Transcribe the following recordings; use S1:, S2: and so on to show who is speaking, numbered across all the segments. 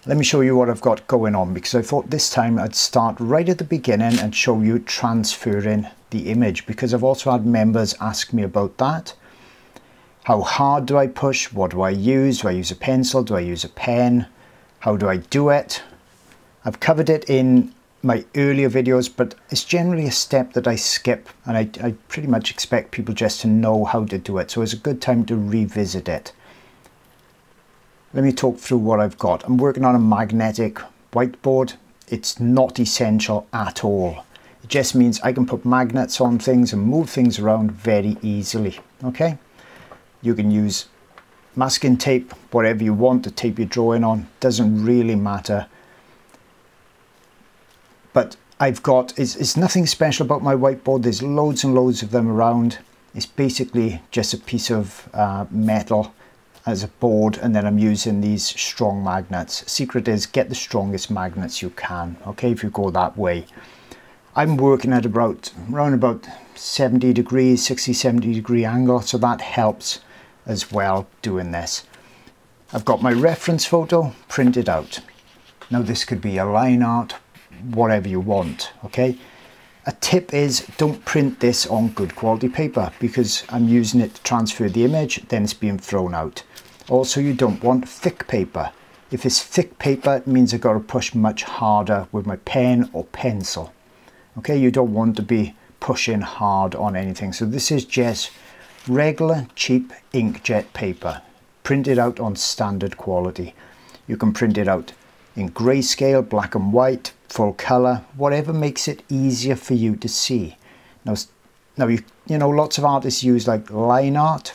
S1: Let me show you what I've got going on, because I thought this time I'd start right at the beginning and show you transferring the image, because I've also had members ask me about that. How hard do I push? What do I use? Do I use a pencil? Do I use a pen? How do I do it? I've covered it in my earlier videos, but it's generally a step that I skip, and I pretty much expect people just to know how to do it, so it's a good time to revisit it. Let me talk through what I've got. I'm working on a magnetic whiteboard. It's not essential at all. It just means I can put magnets on things and move things around very easily. Okay, you can use masking tape, whatever you want to tape your drawing on, doesn't really matter. But I've got, it's nothing special about my whiteboard. There's loads and loads of them around. It's basically just a piece of metal as a board, and then I'm using these strong magnets. Secret is get the strongest magnets you can, okay, if you go that way. I'm working at around about 70 degrees, 60-70 degree angle, so that helps as well doing this. I've got my reference photo printed out. Now this could be a line art, whatever you want, okay. A tip is don't print this on good quality paper, because I'm using it to transfer the image, then it's being thrown out. Also, you don't want thick paper. If it's thick paper, it means I've got to push much harder with my pen or pencil. Okay, you don't want to be pushing hard on anything. So this is just regular cheap inkjet paper, printed out on standard quality. You can print it out in grayscale, black and white, full color, whatever makes it easier for you to see. Now you know, lots of artists use like line art.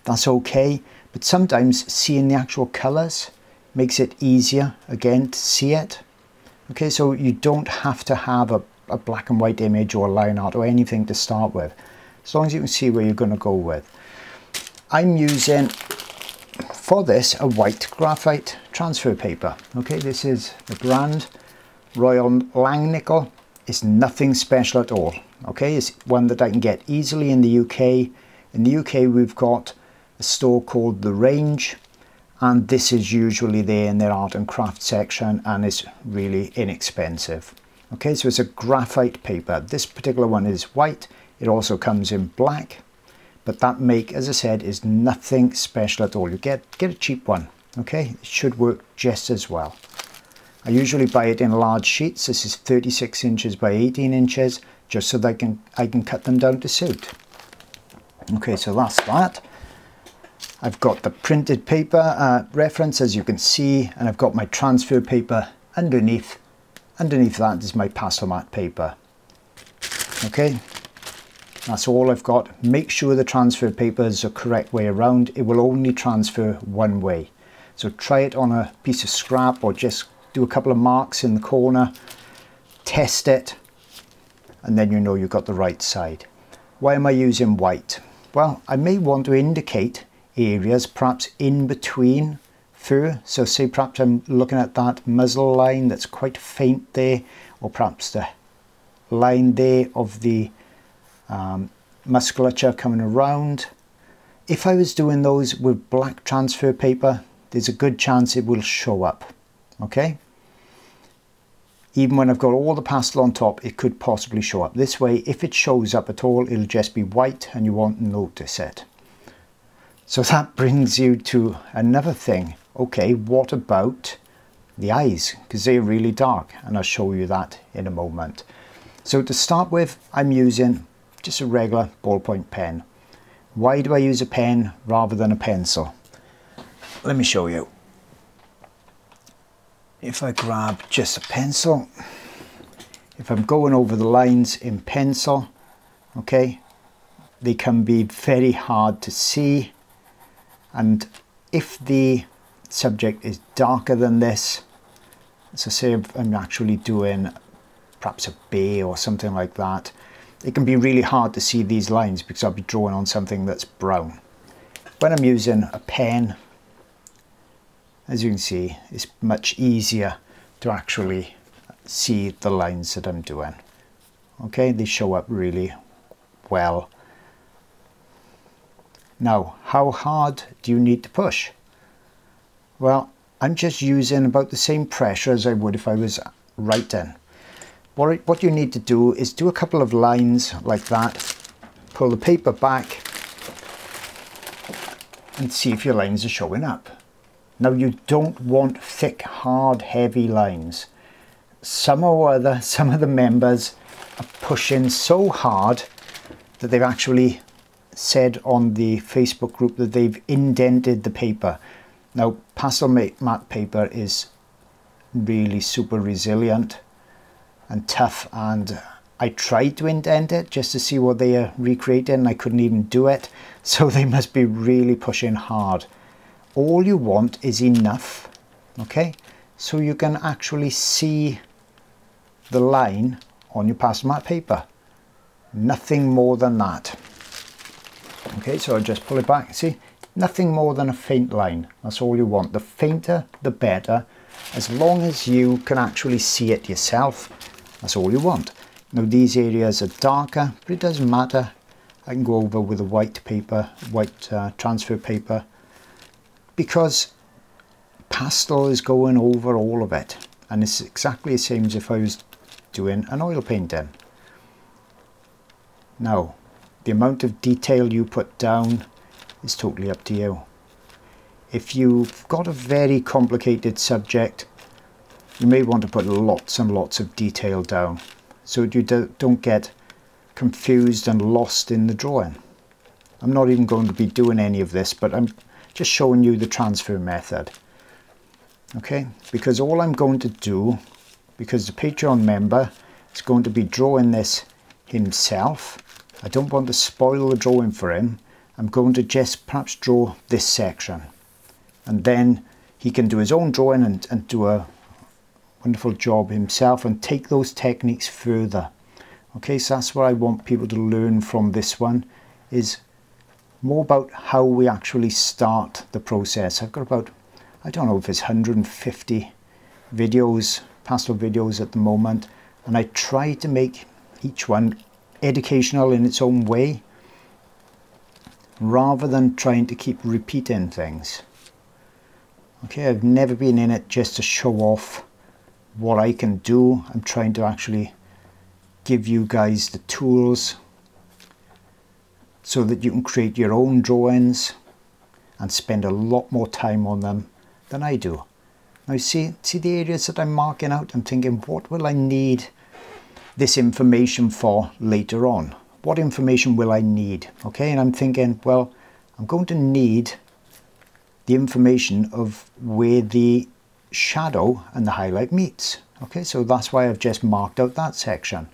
S1: That's okay, but sometimes seeing the actual colors makes it easier again to see it. Okay, so you don't have to have a black and white image or line art or anything to start with, as long as you can see where you're going to go with. I'm using for this a white graphite transfer paper. Okay, this is the brand Royal Langnickel. It's nothing special at all. Okay, it's one that I can get easily in the UK. In the UK we've got a store called The Range, and this is usually there in their art and craft section, and it's really inexpensive. Okay, so it's a graphite paper. This particular one is white. It also comes in black, but that make, as I said, is nothing special at all. You get a cheap one. Okay, it should work just as well. I usually buy it in large sheets. This is 36 inches by 18 inches, just so that I can cut them down to suit. Okay, so that's that. I've got the printed paper reference, as you can see, and I've got my transfer paper underneath. Underneath that is my pastel mat paper. Okay, that's all I've got. Make sure the transfer paper is the correct way around. It will only transfer one way. So try it on a piece of scrap, or just do a couple of marks in the corner, test it, and then you know you've got the right side. Why am I using white? Well, I may want to indicate areas perhaps in between fur. So say perhaps I'm looking at that muzzle line that's quite faint there, or perhaps the line there of the musculature coming around. If I was doing those with black transfer paper, there's a good chance it will show up. Okay, even when I've got all the pastel on top, it could possibly show up. This way, if it shows up at all, it'll just be white and you won't notice it. So that brings you to another thing. Okay, what about the eyes? Because they're really dark, and I'll show you that in a moment. So to start with, I'm using just a regular ballpoint pen. Why do I use a pen rather than a pencil? Let me show you. If I grab just a pencil, if I'm going over the lines in pencil, okay, they can be very hard to see. And if the subject is darker than this, so say if I'm actually doing perhaps a bear or something like that, it can be really hard to see these lines because I'll be drawing on something that's brown. When I'm using a pen, as you can see, it's much easier to actually see the lines that I'm doing. Okay, they show up really well. Now, how hard do you need to push? Well, I'm just using about the same pressure as I would if I was writing. What you need to do is do a couple of lines like that, pull the paper back and see if your lines are showing up. Now you don't want thick, hard, heavy lines. Somehow or other, some of the members are pushing so hard that they've actually said on the Facebook group that they've indented the paper. Now pastel matte paper is really super resilient and tough, and I tried to indent it just to see what they are recreating and I couldn't even do it, so they must be really pushing hard. All you want is enough, okay, so you can actually see the line on your pastel matte paper. Nothing more than that. Okay, so I'll just pull it back. See, nothing more than a faint line. That's all you want. The fainter, the better. As long as you can actually see it yourself, that's all you want. Now these areas are darker, but it doesn't matter. I can go over with a white paper, white transfer paper, because pastel is going over all of it. And it's exactly the same as if I was doing an oil painting. Now, the amount of detail you put down is totally up to you. If you've got a very complicated subject, you may want to put lots and lots of detail down so you don't get confused and lost in the drawing. I'm not even going to be doing any of this, but I'm just showing you the transfer method. Okay, because all I'm going to do, because the Patreon member is going to be drawing this himself, I don't want to spoil the drawing for him. I'm going to just perhaps draw this section, and then he can do his own drawing and do a wonderful job himself and take those techniques further. Okay, so that's what I want people to learn from this one, is more about how we actually start the process. I've got about, I don't know if it's 150 videos, pastel videos at the moment, and I try to make each one educational in its own way, rather than trying to keep repeating things. Okay, I've never been in it just to show off what I can do. I'm trying to actually give you guys the tools so that you can create your own drawings and spend a lot more time on them than I do. Now see the areas that I'm marking out? I'm thinking, what will I need this information for later on? What information will I need? Okay, and I'm thinking, well, I'm going to need the information of where the shadow and the highlight meets. Okay, so that's why I've just marked out that section.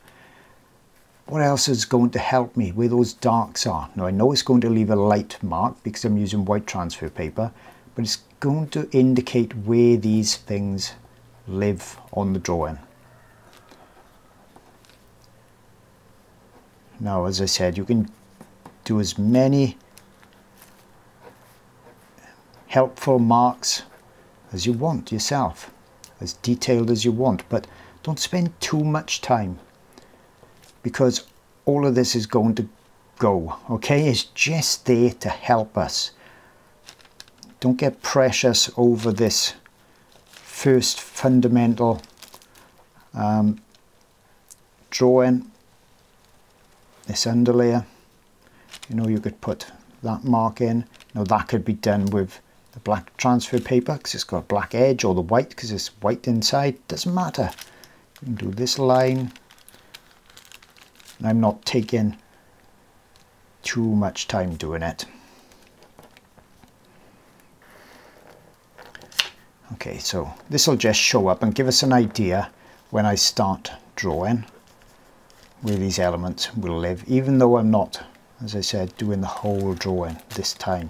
S1: What else is going to help me where those darks are? Now I know it's going to leave a light mark because I'm using white transfer paper, but it's going to indicate where these things live on the drawing. Now, as I said, you can do as many helpful marks as you want yourself, as detailed as you want, but don't spend too much time, because all of this is going to go, okay? It's just there to help us. Don't get precious over this first fundamental drawing. This underlayer, you know, you could put that mark in. Now that could be done with the black transfer paper because it's got a black edge, or the white because it's white inside. Doesn't matter. You can do this line. And I'm not taking too much time doing it. Okay, so this will just show up and give us an idea when I start drawing where these elements will live, even though I'm not, as I said, doing the whole drawing this time.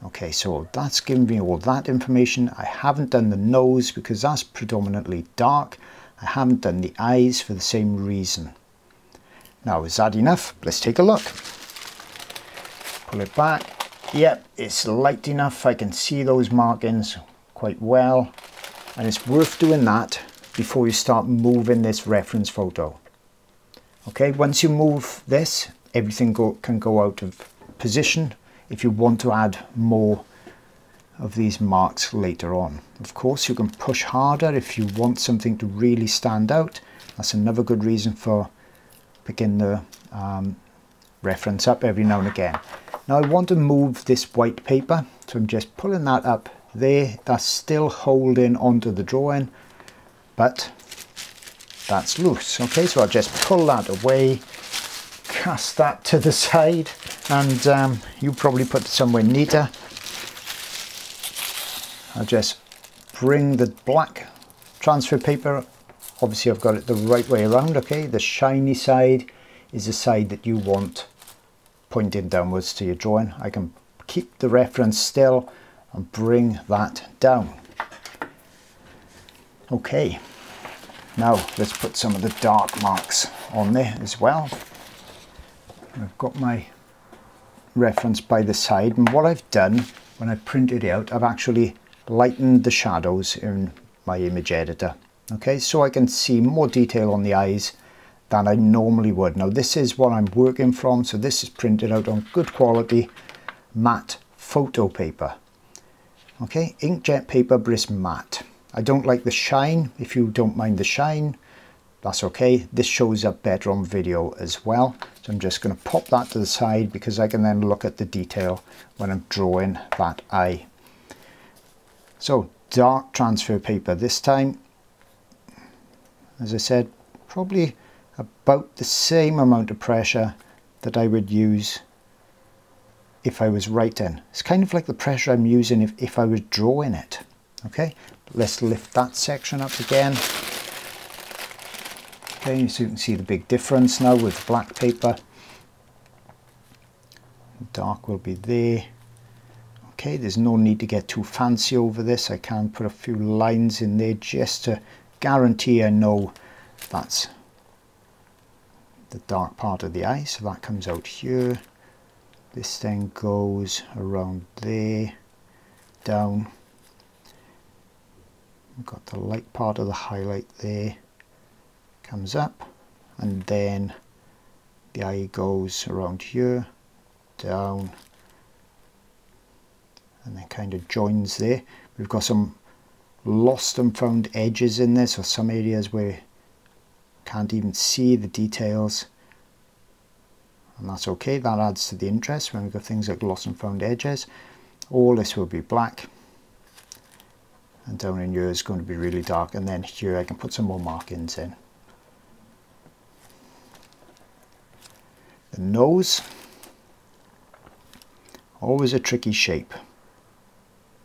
S1: Okay, so that's given me all that information. I haven't done the nose because that's predominantly dark. I haven't done the eyes for the same reason. Now, is that enough? Let's take a look. Pull it back. Yep, it's light enough. I can see those markings quite well. And it's worth doing that before you start moving this reference photo. Okay, once you move this, everything can go out of position. If you want to add more of these marks later on. Of course, you can push harder if you want something to really stand out. That's another good reason for picking the reference up every now and again. Now I want to move this white paper, so I'm just pulling that up there. That's still holding onto the drawing, but that's loose. Okay, so I'll just pull that away, cast that to the side, and you probably put it somewhere neater. I'll just bring the black transfer paper, obviously I've got it the right way around, okay? The shiny side is the side that you want pointing downwards to your drawing. I can keep the reference still and bring that down. Okay, now let's put some of the dark marks on there as well. I've got my reference by the side, and what I've done when I printed it out, I've actually lightened the shadows in my image editor. Okay, so I can see more detail on the eyes than I normally would. Now this is what I'm working from, so this is printed out on good quality matte photo paper. Okay, inkjet paper, but it's matte. I don't like the shine. If you don't mind the shine, that's okay. This shows up better on video as well. So I'm just going to pop that to the side because I can then look at the detail when I'm drawing that eye. So dark transfer paper this time. As I said, probably about the same amount of pressure that I would use if I was writing. It's kind of like the pressure I'm using if I was drawing it. Okay, let's lift that section up again. Okay, so you can see the big difference now with black paper. Dark will be there. Okay, there's no need to get too fancy over this. I can put a few lines in there just to guarantee I know that's the dark part of the eye. So that comes out here. This then goes around there, down. We've got the light part of the highlight there, comes up, and then the eye goes around here, down, and then kind of joins there. We've got some lost and found edges in this, or some areas where you can't even see the details, and that's okay. That adds to the interest when we've got things like lost and found edges. All this will be black, and down in here is going to be really dark, and then here I can put some more markings in. The nose, always a tricky shape.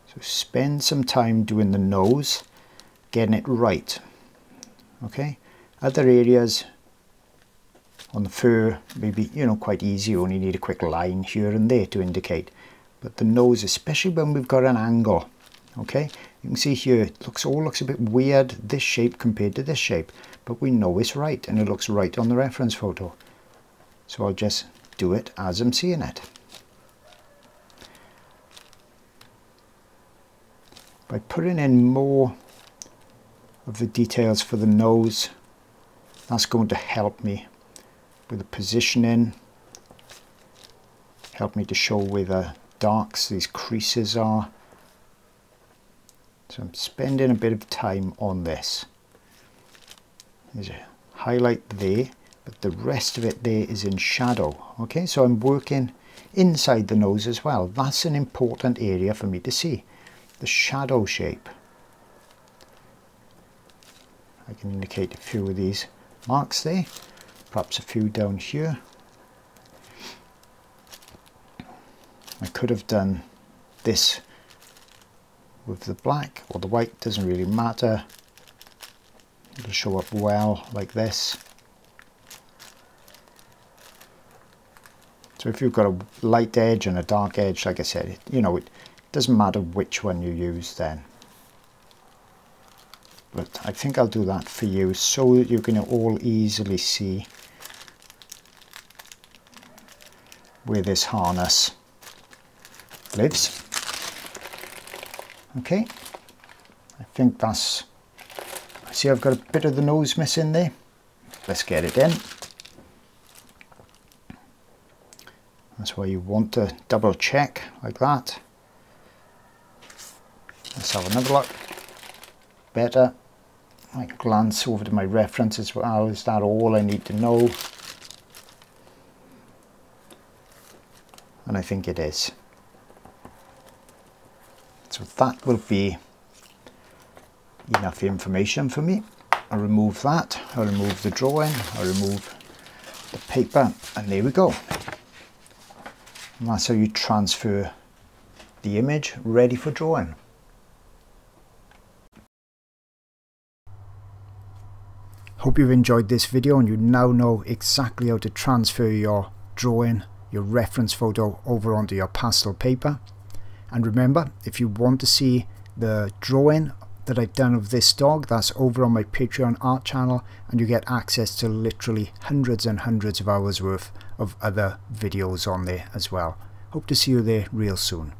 S1: So spend some time doing the nose, getting it right. Okay, other areas on the fur maybe, you know, quite easy. You only need a quick line here and there to indicate. But the nose, especially when we've got an angle, okay, you can see here it all looks a bit weird, this shape compared to this shape, but we know it's right and it looks right on the reference photo. So I'll just do it as I'm seeing it. By putting in more of the details for the nose, that's going to help me with the positioning, help me to show where the darks, these creases are. So I'm spending a bit of time on this. There's a highlight there, but the rest of it there is in shadow. Okay, so I'm working inside the nose as well. That's an important area for me to see. The shadow shape. I can indicate a few of these marks there, perhaps a few down here. I could have done this with the black or the white, doesn't really matter. It'll show up well like this. So if you've got a light edge and a dark edge, like I said, you know, it doesn't matter which one you use then. But I think I'll do that for you so that you can all easily see where this harness lives. Okay, I think that's, see I've got a bit of the nose missing there. Let's get it in. That's why you want to double check like that. Let's have another look. Better. I glance over to my reference as well. Is that all I need to know? And I think it is. So that will be enough information for me. I'll remove that. I'll remove the drawing. I'll remove the paper, and there we go. And that's how you transfer the image ready for drawing. Hope you've enjoyed this video and you now know exactly how to transfer your drawing, your reference photo over onto your pastel paper. And remember, if you want to see the drawing that I've done of this dog, that's over on my Patreon art channel, and you get access to literally hundreds and hundreds of hours worth of other videos on there as well. Hope to see you there real soon.